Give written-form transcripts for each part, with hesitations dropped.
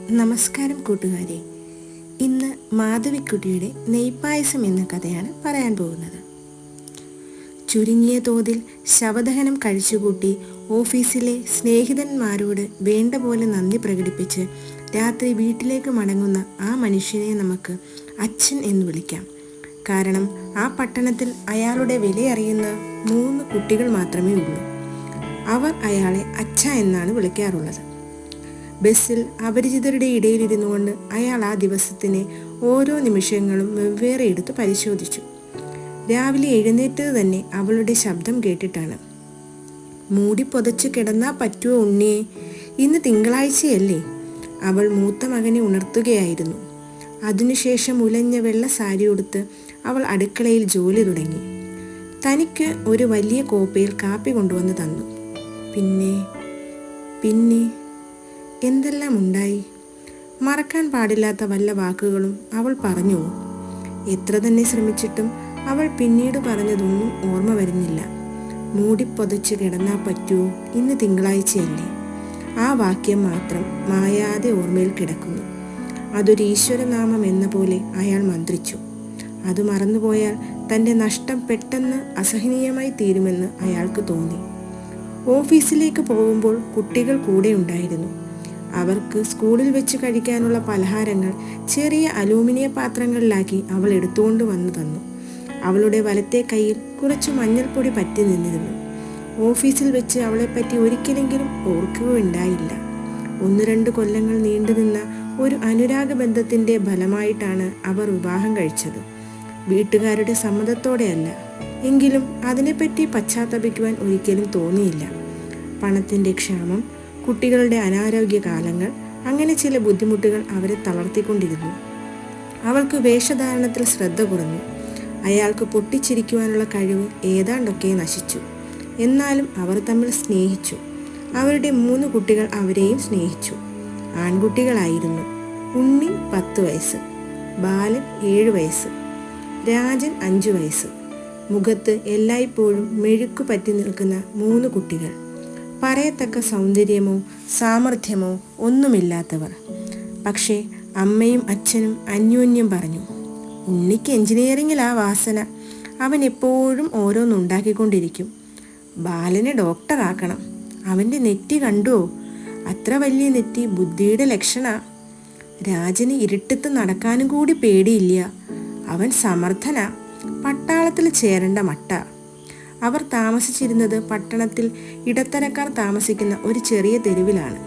നമസ്കാരം കൂട്ടുകാരെ. ഇന്ന് മാധവിക്കുട്ടിയുടെ നെയ്പായസം എന്ന കഥയാണ് പറയാൻ പോകുന്നത്. ചുരുങ്ങിയ തോതിൽ ശവദഹനം കഴിച്ചുകൂട്ടി ഓഫീസിലെ സ്നേഹിതന്മാരോട് വേണ്ട പോലെ നന്ദി പ്രകടിപ്പിച്ച് രാത്രി വീട്ടിലേക്ക് മടങ്ങുന്ന ആ മനുഷ്യനെ നമുക്ക് അച്ഛൻ എന്ന് വിളിക്കാം. കാരണം ആ പട്ടണത്തിൽ അയാളുടെ വിലയറിയുന്ന 3 കുട്ടികൾ മാത്രമേ ഉള്ളൂ. അവർ അയാളെ അച്ഛ എന്നാണ് വിളിക്കാറുള്ളത്. ബസ്സിൽ അപരിചിതരുടെ ഇടയിലിരുന്നു കൊണ്ട് അയാൾ ആ ദിവസത്തിനെ ഓരോ നിമിഷങ്ങളും വെവ്വേറെ എടുത്ത് പരിശോധിച്ചു. രാവിലെ എഴുന്നേറ്റത് തന്നെ അവളുടെ ശബ്ദം കേട്ടിട്ടാണ്. മൂടി പൊതച്ച് കിടന്നാ പറ്റുമോ ഉണ്ണിയെ, ഇന്ന് തിങ്കളാഴ്ചയല്ലേ? അവൾ മൂത്ത മകനെ ഉണർത്തുകയായിരുന്നു. അതിനുശേഷം ഉലഞ്ഞ വെള്ള സാരി ഉടുത്ത് അവൾ അടുക്കളയിൽ ജോലി തുടങ്ങി. തനിക്ക് ഒരു വലിയ കോപ്പയിൽ കാപ്പി കൊണ്ടുവന്ന് തന്നു. പിന്നെ എന്തെല്ലാം ഉണ്ടായി? മറക്കാൻ പാടില്ലാത്ത വല്ല വാക്കുകളും അവൾ പറഞ്ഞു. എത്ര തന്നെ ശ്രമിച്ചിട്ടും അവൾ പിന്നീട് പറഞ്ഞതൊന്നും ഓർമ്മ വരുന്നില്ല. മൂടിപ്പൊതച്ച് കിടന്നാ പറ്റുമോ, ഇന്ന് തിങ്കളാഴ്ചയല്ലേ? ആ വാക്യം മാത്രം മായാതെ ഓർമ്മയിൽ കിടക്കുന്നു. അതൊരു ഈശ്വരനാമം എന്ന പോലെ അയാൾ മന്ത്രിച്ചു. അത് മറന്നുപോയാൽ തൻ്റെ നഷ്ടം പെട്ടെന്ന് അസഹനീയമായി തീരുമെന്ന് അയാൾക്ക് തോന്നി. ഓഫീസിലേക്ക് പോകുമ്പോൾ കുട്ടികൾ കൂടെ ഉണ്ടായിരുന്നു. അവർക്ക് സ്കൂളിൽ വെച്ച് കഴിക്കാനുള്ള പലഹാരങ്ങൾ ചെറിയ അലൂമിനിയ പാത്രങ്ങളിലാക്കി അവൾ എടുത്തുകൊണ്ട് വന്നു തന്നു. അവളുടെ വലത്തെ കൈയിൽ കുറച്ച് മഞ്ഞൾപ്പൊടി പറ്റി നിന്നിരുന്നു. ഓഫീസിൽ വെച്ച് അവളെപ്പറ്റി ഒരിക്കലെങ്കിലും ഓർക്കുകയുണ്ടായില്ല. 1-2 കൊല്ലങ്ങൾ നീണ്ടുനിന്ന ഒരു അനുരാഗ ബന്ധത്തിൻ്റെ ഫലമായിട്ടാണ് അവർ വിവാഹം കഴിച്ചത്. വീട്ടുകാരുടെ സമ്മതത്തോടെയല്ല. എങ്കിലും അതിനെപ്പറ്റി പശ്ചാത്തപിക്കുവാൻ ഒരിക്കലും തോന്നിയില്ല. പണത്തിൻ്റെ ക്ഷാമം, കുട്ടികളുടെ അനാരോഗ്യ കാലങ്ങൾ, അങ്ങനെ ചില ബുദ്ധിമുട്ടുകൾ അവരെ തളർത്തിക്കൊണ്ടിരുന്നു. അവൾക്ക് വേഷധാരണത്തിൽ ശ്രദ്ധ കുറഞ്ഞു. അയാൾക്ക് പൊട്ടിച്ചിരിക്കുവാനുള്ള കഴിവ് ഏതാണ്ടൊക്കെ നശിച്ചു. എന്നാലും അവർ തമ്മിൽ സ്നേഹിച്ചു. അവരുടെ 3 കുട്ടികൾ അവരെയും സ്നേഹിച്ചു. ആൺകുട്ടികളായിരുന്നു. ഉണ്ണി 10 വയസ്സ്, ബാലൻ 7 വയസ്സ്, രാജൻ 5 വയസ്സ്. മുഖത്ത് എല്ലായ്പ്പോഴും മെഴുക്കു പറ്റി നിൽക്കുന്ന 3 കുട്ടികൾ. പറയത്തക്ക സൗന്ദര്യമോ സാമർഥ്യമോ ഒന്നുമില്ലാത്തവർ. പക്ഷേ അമ്മയും അച്ഛനും അന്യോന്യം പറഞ്ഞു, ഉണ്ണിക്ക് എഞ്ചിനീയറിങ്ങിലാ വാസന, അവൻ എപ്പോഴും ഓരോന്നുണ്ടാക്കിക്കൊണ്ടിരിക്കും. ബാലനെ ഡോക്ടറാക്കണം. അവൻ്റെ നെറ്റി കണ്ടുവോ? അത്ര വലിയ നെറ്റി ബുദ്ധിയുടെ ലക്ഷണ. രാജന് ഇരുട്ടത്ത് നടക്കാനും കൂടി പേടിയില്ല. അവൻ സമർത്ഥനാ, പട്ടാളത്തിൽ ചേരേണ്ട മട്ട. അവർ താമസിച്ചിരുന്നത് പട്ടണത്തിൽ ഇടത്തരക്കാർ താമസിക്കുന്ന ഒരു ചെറിയ തെരുവിലാണ്.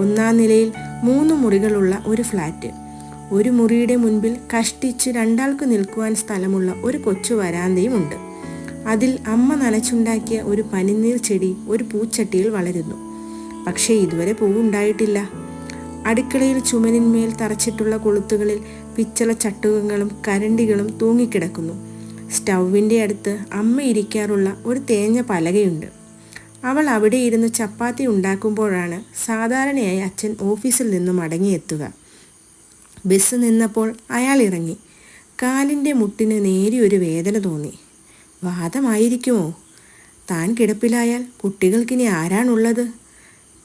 1-ാം നിലയിൽ 3 മുറികളുള്ള ഒരു ഫ്ലാറ്റ്. ഒരു മുറിയുടെ മുൻപിൽ കഷ്ടിച്ച് 2 ആൾക്ക് നിൽക്കുവാൻ സ്ഥലമുള്ള ഒരു കൊച്ചു വരാന്തയും ഉണ്ട്. അതിൽ അമ്മ നനച്ചുണ്ടാക്കിയ ഒരു പനിനീർ ചെടി ഒരു പൂച്ചട്ടിയിൽ വളരുന്നു. പക്ഷേ ഇതുവരെ പൂവുണ്ടായിട്ടില്ല. അടുക്കളയിൽ ചുമരിന്മേൽ തറച്ചിട്ടുള്ള കൊളുത്തുകളിൽ പിച്ചള ചട്ടുകങ്ങളും കരണ്ടികളും തൂങ്ങിക്കിടക്കുന്നു. സ്റ്റൗവിൻ്റെ അടുത്ത് അമ്മ ഇരിക്കാറുള്ള ഒരു തേഞ്ഞ പലകയുണ്ട്. അവൾ അവിടെ ഇരുന്ന് ചപ്പാത്തി ഉണ്ടാക്കുമ്പോഴാണ് സാധാരണയായി അച്ഛൻ ഓഫീസിൽ നിന്ന് മടങ്ങിയെത്തുക. ബസ് നിന്നപ്പോൾ അയാൾ ഇറങ്ങി. കാലിൻ്റെ മുട്ടിന് നേരിയൊരു വേദന തോന്നി. വാദമായിരിക്കുമോ? താൻ കിടപ്പിലായാൽ കുട്ടികൾക്കിനി ആരാണുള്ളത്?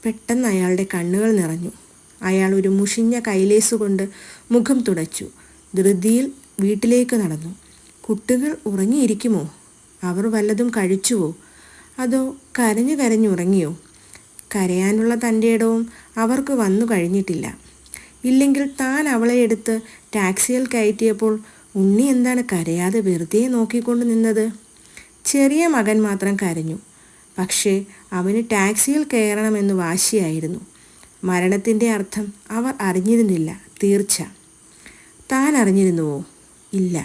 പെട്ടെന്ന് അയാളുടെ കണ്ണുകൾ നിറഞ്ഞു. അയാൾ ഒരു മുഷിഞ്ഞ കൈലേസുകൊണ്ട് മുഖം തുടച്ചു. ധൃതിയിൽ വീട്ടിലേക്ക് നടന്നു. കുട്ടികൾ ഉറങ്ങിയിരിക്കുമോ? അവർ വല്ലതും കഴിച്ചുവോ? അതോ കരഞ്ഞുറങ്ങിയോ? കരയാനുള്ള തൻ്റെ ഇടവും അവർക്ക് വന്നു കഴിഞ്ഞിട്ടില്ല. ഇല്ലെങ്കിൽ താൻ അവളെ എടുത്ത് ടാക്സിയിൽ കയറ്റിയപ്പോൾ ഉണ്ണി എന്താണ് കരയാതെ വെറുതെ നോക്കിക്കൊണ്ട് നിന്നത്? ചെറിയ മകൻ മാത്രം കരഞ്ഞു. പക്ഷേ അവന് ടാക്സിയിൽ കയറണമെന്ന് വാശിയായിരുന്നു. മരണത്തിൻ്റെ അർത്ഥം അവർ അറിഞ്ഞിരുന്നില്ല, തീർച്ച. താൻ അറിഞ്ഞിരുന്നുവോ? ഇല്ല.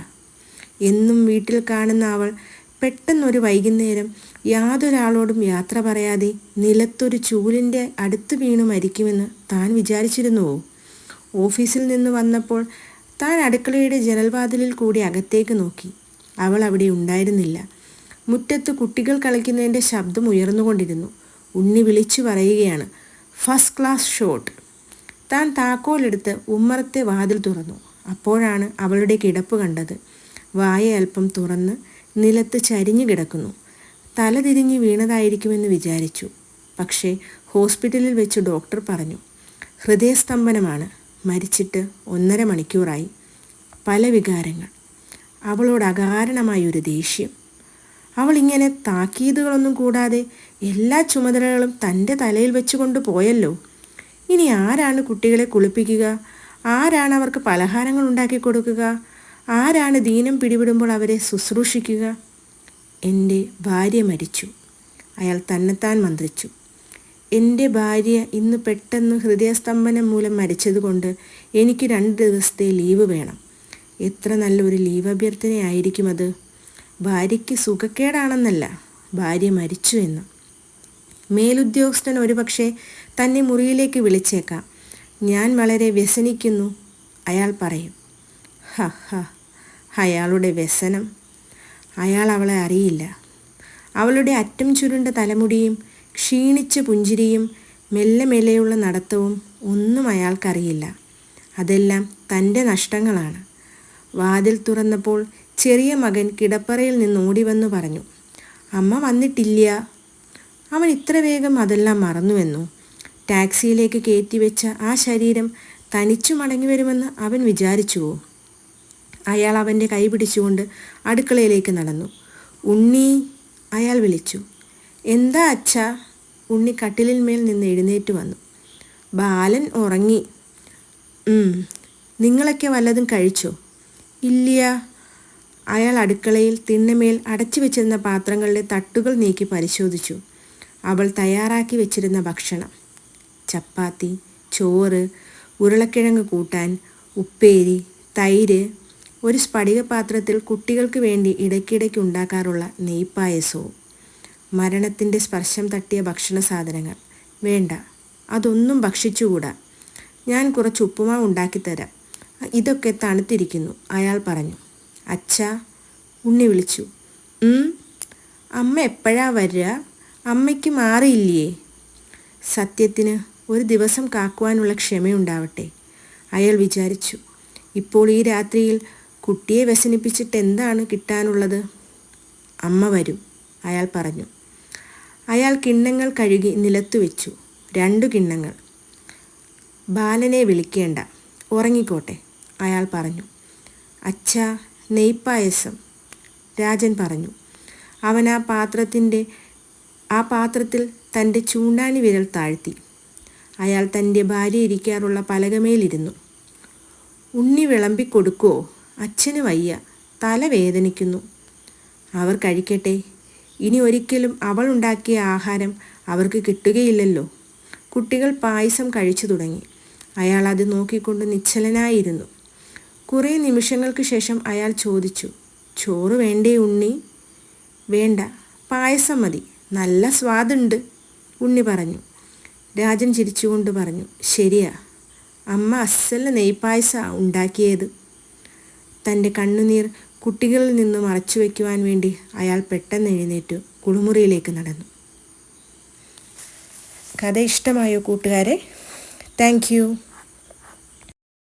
എന്നും വീട്ടിൽ കാണുന്ന അവൾ പെട്ടെന്നൊരു വൈകുന്നേരം യാതൊരാളോടും യാത്ര പറയാതെ നിലത്തൊരു ചൂലിൻ്റെ അടുത്ത് വീണു മരിക്കുമെന്ന് താൻ വിചാരിച്ചിരുന്നുവോ? ഓഫീസിൽ നിന്ന് വന്നപ്പോൾ താൻ അടുക്കളയുടെ ജനൽവാതിലിൽ കൂടി അകത്തേക്ക് നോക്കി. അവൾ അവിടെ ഉണ്ടായിരുന്നില്ല. മുറ്റത്ത് കുട്ടികൾ കളിക്കുന്നതിൻ്റെ ശബ്ദം ഉയർന്നുകൊണ്ടിരുന്നു. ഉണ്ണി വിളിച്ചു പറയുകയാണ്, ഫസ്റ്റ് ക്ലാസ് ഷോട്ട്. താൻ താക്കോലെടുത്ത് ഉമ്മറത്തെ വാതിൽ തുറന്നു. അപ്പോഴാണ് അവളുടെ കിടപ്പ് കണ്ടത്. വായ അല്പം തുറന്ന് നിലത്ത് ചരിഞ്ഞു കിടക്കുന്നു. തല തിരിഞ്ഞ് വീണതായിരിക്കുമെന്ന് വിചാരിച്ചു. പക്ഷേ ഹോസ്പിറ്റലിൽ വെച്ച് ഡോക്ടർ പറഞ്ഞു, ഹൃദയസ്തംഭനമാണ്. മരിച്ചിട്ട് 1.5 മണിക്കൂറായി. പല വികാരങ്ങൾ. അവളോട് അകാരണമായൊരു ദേഷ്യം. അവളിങ്ങനെ താക്കീതുകളൊന്നും കൂടാതെ എല്ലാ ചുമതലകളും തൻ്റെ തലയിൽ വെച്ചുകൊണ്ട് പോയല്ലോ. ഇനി ആരാണ് കുട്ടികളെ കുളിപ്പിക്കുക? ആരാണ് അവർക്ക് പലഹാരങ്ങൾ ഉണ്ടാക്കി കൊടുക്കുക? ആരാണ് ദീനം പിടിപെടുമ്പോൾ അവരെ ശുശ്രൂഷിക്കുക? എൻ്റെ ഭാര്യ മരിച്ചു, അയാൾ തന്നെത്താൻ മന്ത്രിച്ചു. എൻ്റെ ഭാര്യ ഇന്ന് പെട്ടെന്ന് ഹൃദയസ്തംഭനം മൂലം മരിച്ചതുകൊണ്ട് എനിക്ക് 2 ദിവസത്തെ ലീവ് വേണം. എത്ര നല്ലൊരു ലീവ് അഭ്യർത്ഥനയായിരിക്കും അത്. ഭാര്യയ്ക്ക് സുഖക്കേടാണെന്നല്ല, ഭാര്യ മരിച്ചു എന്ന്. മേലുദ്യോഗസ്ഥൻ ഒരുപക്ഷെ തന്നെ മുറിയിലേക്ക് വിളിച്ചേക്കാം. ഞാൻ വളരെ വ്യസനിക്കുന്നു, അയാൾ പറയും. ഹ ഹ, അയാളുടെ വ്യസനം. അയാൾ അവളെ അറിയില്ല. അവളുടെ അറ്റം ചുരുണ്ട തലമുടിയും ക്ഷീണിച്ച പുഞ്ചിരിയും മെല്ലെ മെല്ലെയുള്ള നടത്തവും ഒന്നും അയാൾക്കറിയില്ല. അതെല്ലാം തൻ്റെ നഷ്ടങ്ങളാണ്. വാതിൽ തുറന്നപ്പോൾ ചെറിയ മകൻ കിടപ്പറയിൽ നിന്ന് ഓടിവന്നു പറഞ്ഞു, അമ്മ വന്നിട്ടില്ല. അവൻ ഇത്ര വേഗം അതെല്ലാം മറന്നുവെന്നു. ടാക്സിയിലേക്ക് കയറ്റിവെച്ച ആ ശരീരം തനിച്ചു മടങ്ങി വരുമെന്ന് അവൻ വിചാരിച്ചുവോ? അയാൾ അവൻ്റെ കൈ പിടിച്ചുകൊണ്ട് അടുക്കളയിലേക്ക് നടന്നു. ഉണ്ണി, അയാൾ വിളിച്ചു. എന്താ അച്ഛാ? ഉണ്ണി കട്ടിലിന്മേൽ നിന്ന് എഴുന്നേറ്റ് വന്നു. ബാലൻ ഉറങ്ങി. നിങ്ങളൊക്കെ വല്ലതും കഴിച്ചോ? ഇല്ല. അയാൾ അടുക്കളയിൽ തിണ്ണമേൽ അടച്ചു വെച്ചിരുന്ന പാത്രങ്ങളിലെ തട്ടുകൾ നീക്കി പരിശോധിച്ചു. അവൾ തയ്യാറാക്കി വെച്ചിരുന്ന ഭക്ഷണം: ചപ്പാത്തി, ചോറ്, ഉരുളക്കിഴങ്ങ് കൂട്ടാൻ, ഉപ്പേരി, തൈര്, ഒരു സ്ഫടിക പാത്രത്തിൽ കുട്ടികൾക്ക് വേണ്ടി ഇടയ്ക്കിടയ്ക്ക് ഉണ്ടാക്കാറുള്ള നെയ്പ്പായസവും. മരണത്തിൻ്റെ സ്പർശം തട്ടിയ ഭക്ഷണ സാധനങ്ങൾ. വേണ്ട, അതൊന്നും ഭക്ഷിച്ചുകൂടാ. ഞാൻ കുറച്ച് ഉപ്പുമാവ് ഉണ്ടാക്കിത്തരാം. ഇതൊക്കെ തണുത്തിരിക്കുന്നു, അയാൾ പറഞ്ഞു. അച്ഛാ, ഉണ്ണി വിളിച്ചു. അമ്മ എപ്പോഴാ വരിക? അമ്മയ്ക്ക് മാറിയില്ലേ? സത്യത്തിന് ഒരു ദിവസം കാക്കുവാനുള്ള ക്ഷമയുണ്ടാവട്ടെ, അയാൾ വിചാരിച്ചു. ഇപ്പോൾ ഈ രാത്രിയിൽ കുട്ടിയെ വ്യസനിപ്പിച്ചിട്ട് എന്താണ് കിട്ടാനുള്ളത്? അമ്മ വരും, അയാൾ പറഞ്ഞു. അയാൾ കിണ്ണങ്ങൾ കഴുകി നിലത്തു വെച്ചു. 2 കിണ്ണങ്ങൾ. ബാലനെ വിളിക്കേണ്ട, ഉറങ്ങിക്കോട്ടെ, അയാൾ പറഞ്ഞു. അച്ഛാ, നെയ്പ്പായസം, രാജൻ പറഞ്ഞു. അവൻ ആ പാത്രത്തിൽ തൻ്റെ ചൂണ്ടാണി വിരൽ താഴ്ത്തി. അയാൾ തൻ്റെ ഭാര്യ ഇരിക്കാറുള്ള പലകമേലിരുന്നു. ഉണ്ണി വിളമ്പിക്കൊടുക്കുവോ? അച്ഛന് വയ്യ, തല വേദനിക്കുന്നു. അവർ കഴിക്കട്ടെ. ഇനി ഒരിക്കലും അവൾ ഉണ്ടാക്കിയ ആഹാരം അവർക്ക് കിട്ടുകയില്ലല്ലോ. കുട്ടികൾ പായസം കഴിച്ചു തുടങ്ങി. അയാൾ അത് നോക്കിക്കൊണ്ട് നിശ്ചലനായിരുന്നു. കുറേ നിമിഷങ്ങൾക്ക് ശേഷം അയാൾ ചോദിച്ചു, ചോറ് വേണ്ടേ ഉണ്ണി? വേണ്ട, പായസം മതി, നല്ല സ്വാദുണ്ട്, ഉണ്ണി പറഞ്ഞു. രാജൻ ചിരിച്ചുകൊണ്ട് പറഞ്ഞു, ശരിയാ, അമ്മ അസ്സല നെയ്പായസ ഉണ്ടാക്കിയത്. തൻ്റെ കണ്ണുനീർ കുട്ടികളിൽ നിന്ന് മറച്ചു വയ്ക്കുവാൻ വേണ്ടി അയാൾ പെട്ടെന്ന് എഴുന്നേറ്റു കുളിമുറിയിലേക്ക് നടന്നു. കഥ ഇഷ്ടമായോ കൂട്ടുകാരെ? Thank you.